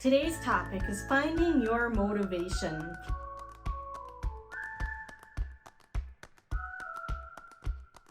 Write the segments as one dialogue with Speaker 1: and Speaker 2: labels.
Speaker 1: Today's topic is finding your motivation.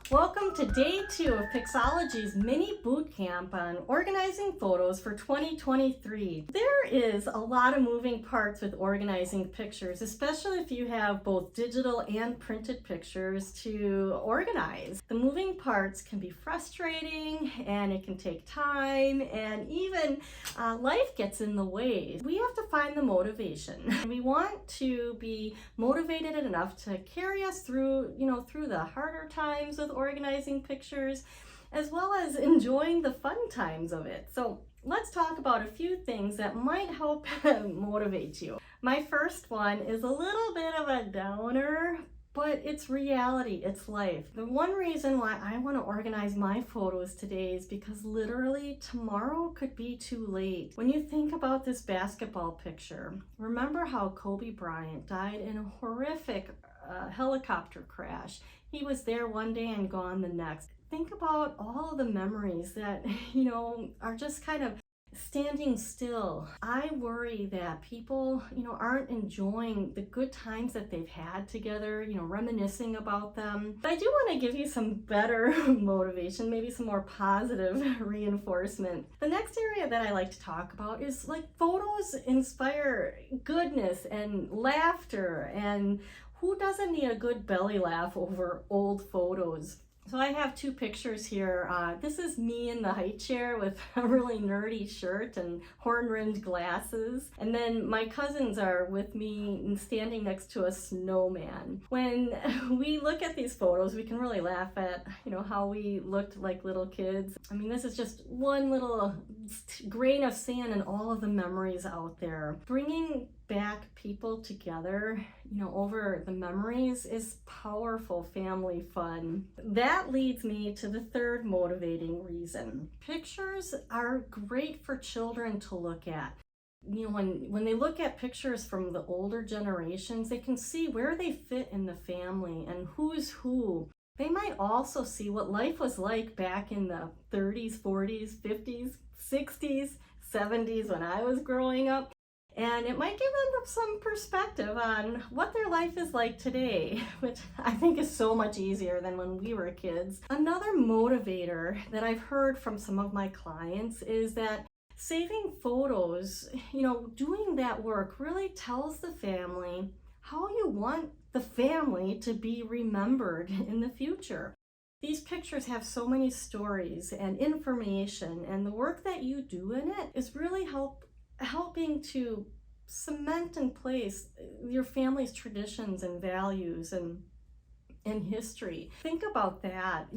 Speaker 1: Welcome to day 2 of Pixologist's mini boot camp on organizing photos for 2023. There is a lot of moving parts with organizing pictures, especially if you have both digital and printed pictures to organize. The moving parts can be frustrating and it can take time, and even life gets in the way. We have to find the motivation. We want to be motivated enough to carry us through, through the harder times with organizing pictures, as well as enjoying the fun times of it. So let's talk about a few things that might help motivate you. My first one is a little bit of a downer, but it's reality, it's life. The one reason why I want to organize my photos today is because literally tomorrow could be too late. When you think about this basketball picture, remember how Kobe Bryant died in a horrific helicopter crash. He was there one day and gone the next. Think about all of the memories that, are just kind of standing still. I worry that people, aren't enjoying the good times that they've had together, reminiscing about them. But I do want to give you some better motivation, maybe some more positive reinforcement. The next area that I like to talk about is photos inspire goodness and laughter, and who doesn't need a good belly laugh over old photos? So I have two pictures here. This is me in the high chair with a really nerdy shirt and horn-rimmed glasses. And then my cousins are with me standing next to a snowman. When we look at these photos, we can really laugh at, how we looked like little kids. I mean, this is just one little grain of sand in all of the memories out there. Bringing back people together, over the memories is powerful family fun. That leads me to the third motivating reason. Pictures are great for children to look at. When they look at pictures from the older generations, they can see where they fit in the family and who's who. They might also see what life was like back in the 30s, 40s, 50s, 60s, 70s when I was growing up. And it might give them some perspective on what their life is like today, which I think is so much easier than when we were kids. Another motivator that I've heard from some of my clients is that saving photos, doing that work really tells the family how you want the family to be remembered in the future. These pictures have so many stories and information, and the work that you do in it is really helping to cement in place your family's traditions and values and history. Think about that,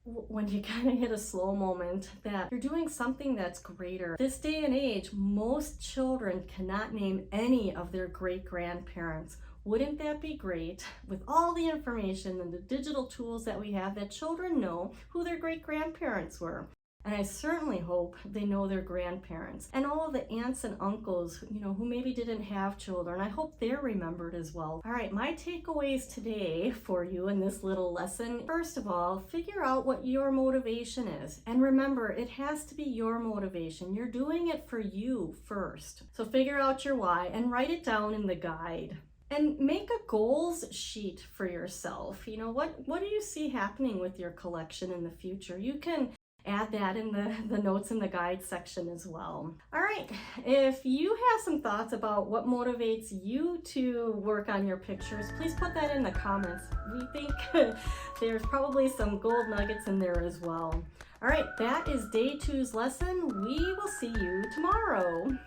Speaker 1: when you kind of hit a slow moment, that you're doing something that's greater. This day and age, most children cannot name any of their great-grandparents. Wouldn't that be great, with all the information and the digital tools that we have, that children know who their great-grandparents were? And I certainly hope they know their grandparents and all of the aunts and uncles, who maybe didn't have children. I hope they're remembered as well. All right, my takeaways today for you in this little lesson. First of all, figure out what your motivation is. And remember, it has to be your motivation. You're doing it for you first. So figure out your why and write it down in the guide. And make a goals sheet for yourself. What do you see happening with your collection in the future? You can add that in the notes in the guide section as well. All right, if you have some thoughts about what motivates you to work on your pictures, please put that in the comments. We think there's probably some gold nuggets in there as well. All right, that is day 2's lesson. We will see you tomorrow.